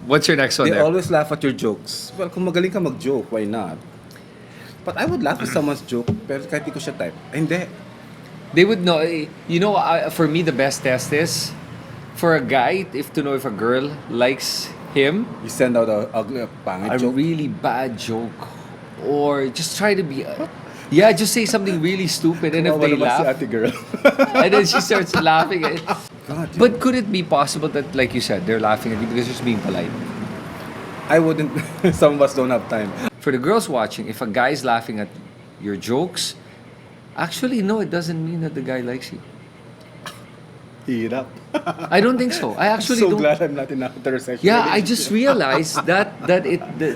What's your next one They there? always laugh at your jokes. Well, kung magaling ka mag-joke, why not? But I would laugh at someone's joke, pero kahit di ko siya type. Ay, hindi. They would know. You know, for me, the best test is for a guy, if to know if a girl likes him, You send out a ugly, a pangit joke. really bad joke, or just try to be. Yeah, just say something really stupid, and if Kawawa they naman si laugh, ate girl. and then she starts laughing. God, But could it be possible that, like you said, they're laughing at you because you're just being polite? I wouldn't. Some of us don't have time. For the girls watching, if a guy's laughing at your jokes, actually, no, it doesn't mean that the guy likes you. Hirap. I don't think so. I actually so don't. glad I'm not in a heterosexual Yeah, I relationship. just realized that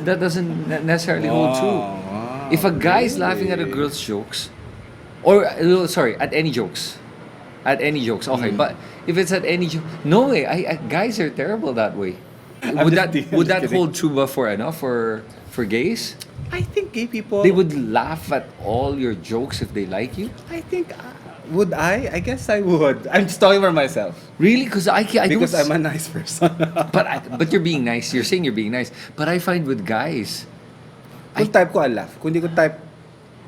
doesn't necessarily hold true. Wow, If a guy's laughing at a really? girl's jokes, or sorry, at any jokes, okay. But if it's at any joke, no way. Guys are terrible that way. I'm Would just that kidding, would I'm that just kidding. hold true for gays? I think gay people. They would laugh at all your jokes if they like you. I think. Would I? I guess I would. I'm just talking for myself. Really? Because I Because don't. I'm a nice person. But you're being nice. You're saying you're being nice. But I find with guys. Kung type ko, I'll laugh. Kung di ko type,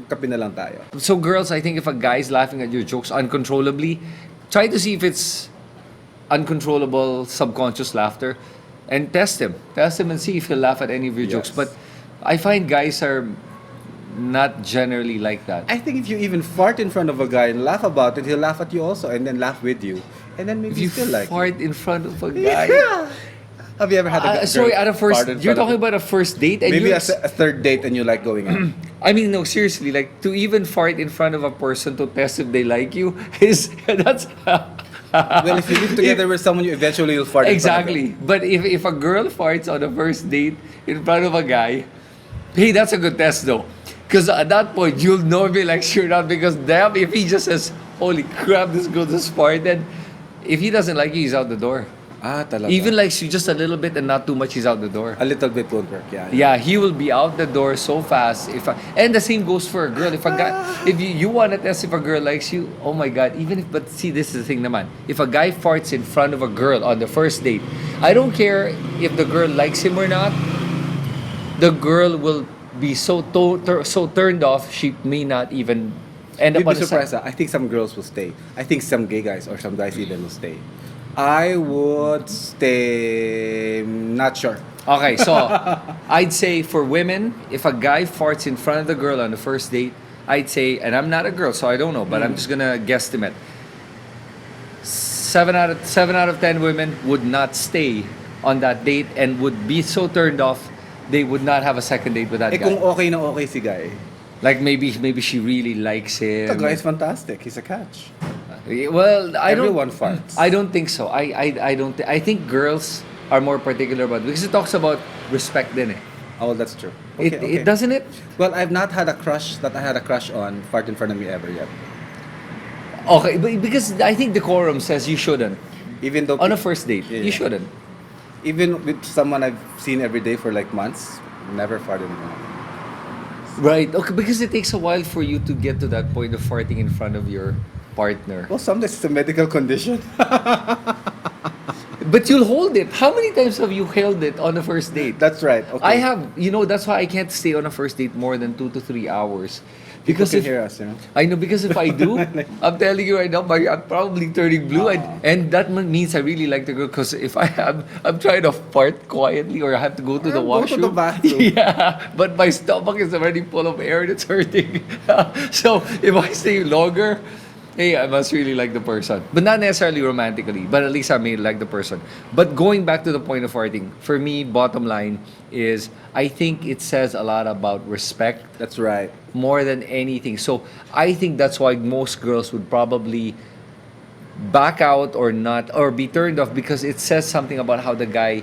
kape na lang tayo. So girls, I think if a guy's laughing at your jokes uncontrollably, try to see if it's uncontrollable subconscious laughter and test him. Test him and see if he'll laugh at any of your jokes. Yes. But I find guys are not generally like that. I think if you even fart in front of a guy and laugh about it, he'll laugh at you also and then laugh with you. And then maybe If you still like fart in front of a guy. Yeah. Have you ever had a girl Sorry, at a fart first, in you're front of talking about a first date and Maybe you're a third date and you like going out. I mean, no, seriously, like to even fart in front of a person to test if they like you is that's Well, if you live together with someone, you eventually you'll fart in front of exactly. But if a girl farts on a first date in front of a guy, hey, that's a good test though, because at that point you'll know if he likes you or not. Because damn, if he just says, "Holy crap, this girl just farted," if he doesn't like you, he's out the door. them. Ah, talaga. Even likes you just a little bit and not too much, he's out the door. a little bit won't work, yeah. Yeah, he will be out the door so fast. And the same goes for a girl. If a guy, if you want to test if a girl likes you, oh my God. But see, this is the thing, naman. If a guy farts in front of a girl on the first date, I don't care if the girl likes him or not. The girl will be so turned off, she may not even end You'd up be on the surprised. I think some girls will stay. I think some gay guys or some guys even will stay. I would stay. Not sure. Okay, so I'd say for women, if a guy farts in front of the girl on the first date, I'd say, and I'm not a girl, so I don't know, but I'm just gonna guesstimate. 7 out of 10 women would not stay on that date and would be so turned off they would not have a second date with that Kung guy. okay na okay si guy. Like maybe she really likes The him. guy is fantastic. He's a catch. Well, Everyone farts. I don't think so. I don't. I think girls are more particular about because it talks about respect, din eh. Oh, that's true. It doesn't it. Well, I've not had a crush that I had a crush on fart in front of me ever yet. Okay, but because I think decorum says you shouldn't Even though on a first date. Yeah. You shouldn't. even with someone I've seen every day for like months, never farted in front of me. Right. Okay, because it takes a while for you to get to that point of farting in front of your partner. Well, sometimes it's a medical condition. But you'll hold it. How many times have you held it on a first date? That's right. Okay. I have. That's why I can't stay on a first date more than 2 to 3 hours. People Because can if hear us, you know. I know, because if I do, I'm telling you right now, I'm probably turning blue, and that means I really like the girl. Because if I'm trying to fart quietly, or I have to go to the Go to washroom. the bathroom. Yeah, but my stomach is already full of air and it's hurting. So if I stay longer, hey, I must really like the person, but not necessarily romantically. But at least I may like the person. But going back to the point of farting, for me, bottom line is I think it says a lot about respect That's right. more than anything. So I think that's why most girls would probably back out or not or be turned off, because it says something about how the guy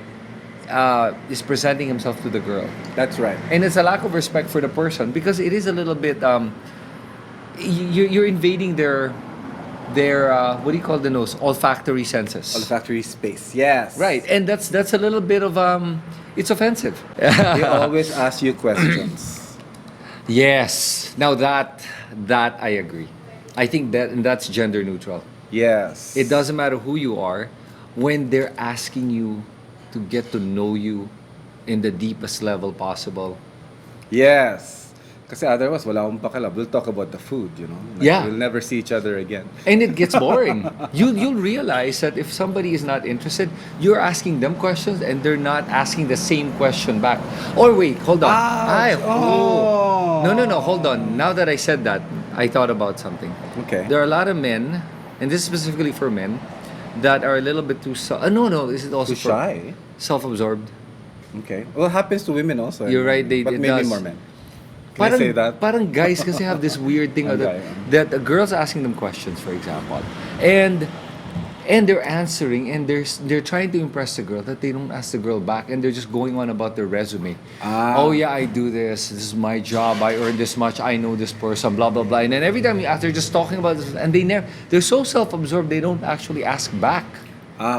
is presenting himself to the girl, That's right. and it's a lack of respect for the person, because it is a little bit you're invading their what do you call the nose, olfactory senses. Olfactory space. Yes. Right, and that's a little bit of it's offensive. They always ask you questions. Yes. Now that I agree. I think that's gender neutral. Yes. It doesn't matter who you are when they're asking you to to get to know you in the deepest level possible. Yes. Kasi otherwise, wala akong pakialam. We'll talk about the food, you know? Like, Yeah. we'll never see each other again. And it gets boring. You'll realize that if somebody is not interested, you're asking them questions and they're not asking the same question back. Or wait, hold on. Ouch! Oh. No, hold on. Now that I said that, I thought about something. Okay. There are a lot of men, and this is specifically for men, that are a little bit too no, this is also Too for shy? self-absorbed. Okay. Well, it happens to women also. You're right, but it maybe does. more men. Can I say that? Parang guys kasi have this weird thing Okay. that a girl's asking them questions, for example, and they're answering and they're trying to impress the girl that they don't ask the girl back and they're just going on about their resume. Oh yeah, I do this. This is my job. I earn this much. I know this person. Blah blah blah. And then every time you ask, they're just talking about this, and they're so self-absorbed they don't actually ask back.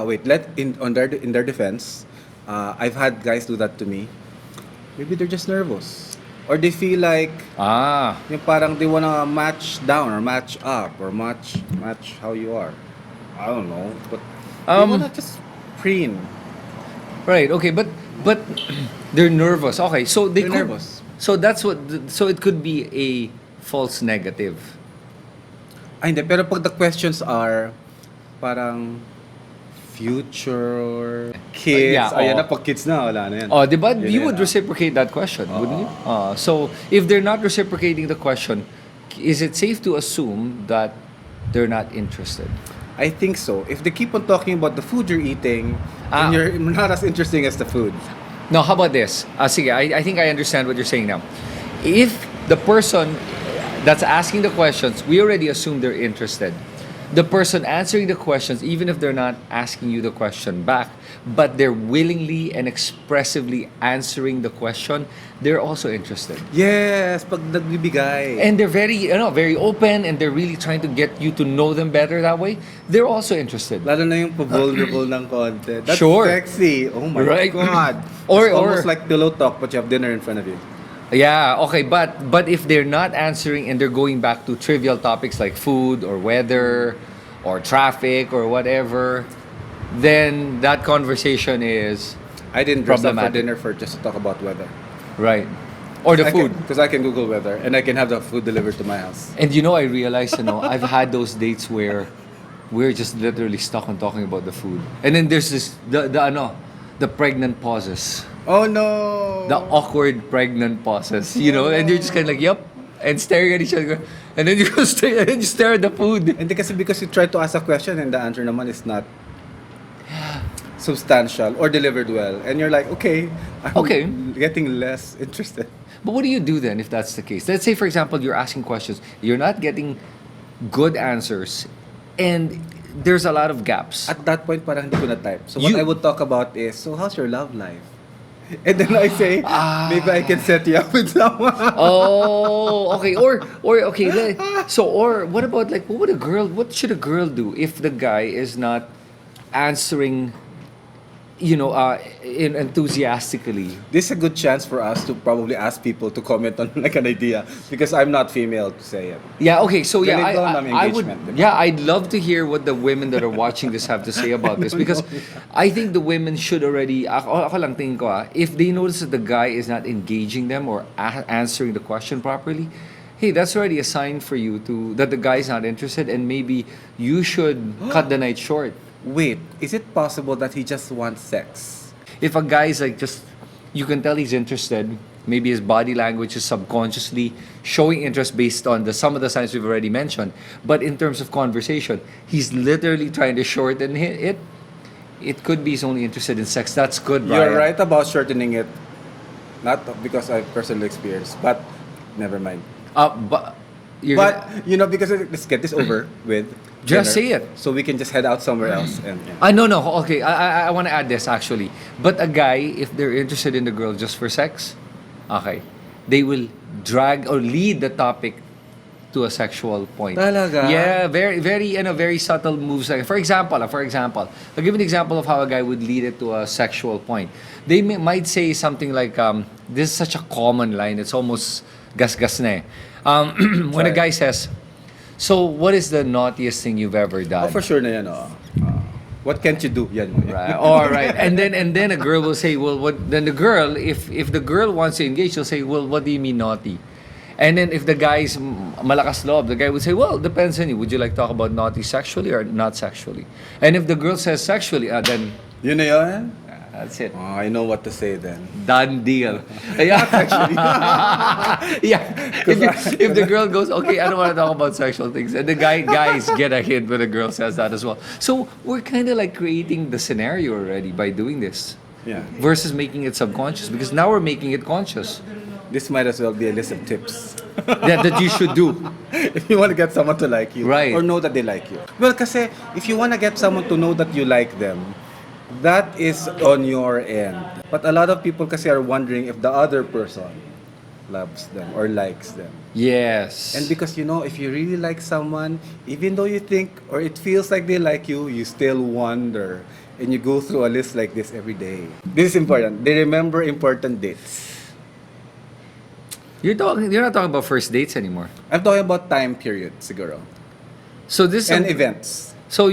Wait. In their defense, I've had guys do that to me. Maybe they're just nervous. Or they feel like yung parang they wanna match down or match up or match how you are. I don't know, but they wanna just preen. Right. Okay. But they're nervous. Okay. So They're nervous. So that's what. So it could be a false negative. Ay, hindi. Pero pag the questions are parang future, kids. Yeah, Ayan oh. na, pag kids na, wala na yan. Oh, diba? Yun You na would yan, reciprocate that question, wouldn't you? So if they're not reciprocating the question, is it safe to assume that they're not interested? I think so. If they keep on talking about the food you're eating, and you're not as interesting as the food. No, how about this? Sige, I think I understand what you're saying now. If the person that's asking the questions, we already assume they're interested. The person answering the questions, even if they're not asking you the question back, but they're willingly and expressively answering the question, they're also interested. Yes, pag nagbibigay. And they're very, very open and they're really trying to get you to know them better that way. They're also interested. Lalo na yung vulnerable ng content. That's Sure. sexy. Oh my Right. God. Or- It's almost or- like pillow talk, but you have dinner in front of you. Yeah, okay, but if they're not answering and they're going back to trivial topics like food or weather or traffic or whatever, then that conversation is I didn't dress up for problematic. dinner just to talk about weather. Right. Or the food. Because I can Google weather and I can have the food delivered to my house. And I realized, I've had those dates where we're just literally stuck on talking about the food. And then there's this the pregnant pauses. Oh no! The awkward pregnant pauses, and you're just kind of like, yup, and staring at each other, and then you go stare, and then you stare at the food. Hindi kasi because you try to ask a question and the answer naman is not substantial or delivered well. And you're like, okay, I'm getting less interested. But what do you do then if that's the case? Let's say, for example, you're asking questions, you're not getting good answers, and there's a lot of gaps. At that point, parang hindi ko na type. So what You- I would talk about is, so how's your love life? And then I say, maybe I can set you up with someone. Oh, okay. Or okay. Or what about what should a girl do if the guy is not answering, enthusiastically? This is a good chance for us to probably ask people to comment on like an idea because I'm not female to say it. Yeah, okay. So yeah, Ganito ang I would. engagement, diba? Yeah, I'd love to hear what the women that are watching this have to say about this because I think the women should already. Ako lang tingin ko, if they notice that the guy is not engaging them or answering the question properly, hey, that's already a sign for you that the guy is not interested and maybe you should cut the night short. Wait, is it possible that he just wants sex? If a guy is like you can tell he's interested. Maybe his body language is subconsciously showing interest based on some of the signs we've already mentioned. But in terms of conversation, he's literally trying to shorten it. It could be he's only interested in sex. That's good, Brian. You're right about shortening it. Not because I've personal experience, but never mind. But Because let's get this over with. Just dinner, say it. So we can just head out somewhere else. And No. Okay, I want to add this actually. But a guy, if they're interested in the girl just for sex, okay, they will drag or lead the topic to a sexual point. Talaga? Yeah, very, very, very subtle moves. Like, for example, I'll give an example of how a guy would lead it to a sexual point. They might say something like, "This is such a common line. It's almost gas-gas na eh." When a guy says, "So, what is the naughtiest thing you've ever done?" for sure na yan, What can't you do? Yan. Right. All right. And then a girl will say, well, what? Then the girl, if the girl wants to engage, she'll say, well, what do you mean naughty? And then if the guy is malakas loob, the guy would say, well, depends on you. Would you like to talk about naughty sexually or not sexually? And if the girl says sexually, then Yun na yun? that's it. Oh, I know what to say then. Done deal. Yeah. Yeah. If the girl goes, okay, I don't want to talk about sexual things, and the guys get a hint when the girl says that as well. So we're kind of like creating the scenario already by doing this. Yeah. Versus making it subconscious, because now we're making it conscious. This might as well be a list of tips. That you should do. If you want to get someone to like you. Right. Or know that they like you. Well, kasi if you want to get someone to know that you like them, that is on your end. But a lot of people kasi are wondering if the other person loves them or likes them. Yes. And because if you really like someone, even though you think or it feels like they like you still wonder. And you go through a list like this every day. This is important. They remember important dates. You're not talking about first dates anymore. I'm talking about time period, siguro. So this And events. So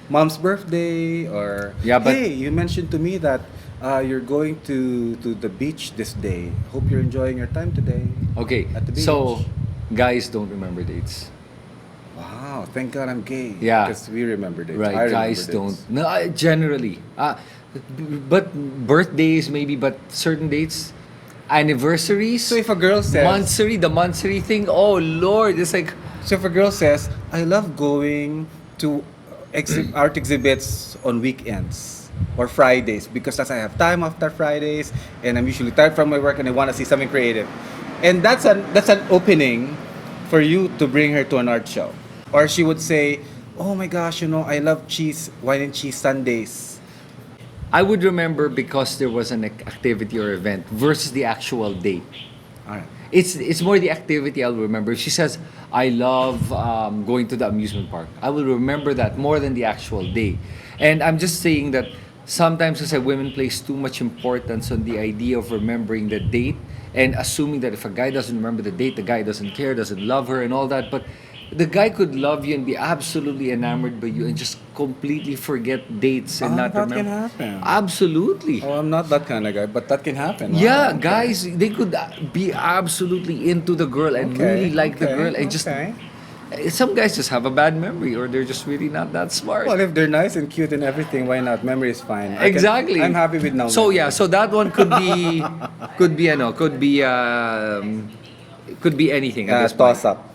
Mom's birthday or Yeah, but- hey, you mentioned to me that you're going to the beach this day. Hope you're enjoying your time today. okay. At the beach. So guys don't remember dates. Wow, thank God I'm gay. Yeah. Because we remember dates. Right, I remember guys dates. don't. No, generally. But birthdays maybe, but certain dates, anniversaries, So if a girl says the monthsary thing. Oh Lord, it's like So if a girl says, I love going to art exhibits on weekends or Fridays because as I have time after Fridays and I'm usually tired from my work and I want to see something creative. And that's an opening for you to bring her to an art show. Or she would say, oh my gosh, I love wine and cheese Sundays. I would remember because there was an activity or event versus the actual date. All right. It's more the activity I'll remember. If she says, I love going to the amusement park, I will remember that more than the actual day. And I'm just saying that sometimes kasi women place too much importance on the idea of remembering the date and assuming that if a guy doesn't remember the date, the guy doesn't care, doesn't love her and all that. But the guy could love you and be absolutely enamored by you and just completely forget dates and not that remember. can happen. Absolutely. Oh, I'm not that kind of guy, but that can happen. Yeah, Wow, okay. guys, they could be absolutely into the girl and really like the girl and just some guys just have a bad memory or they're just really not that smart. Well, if they're nice and cute and everything, why not? Memory is fine. Exactly. I'm happy with now. So yeah, so that one could be could be anything at this point. Toss up.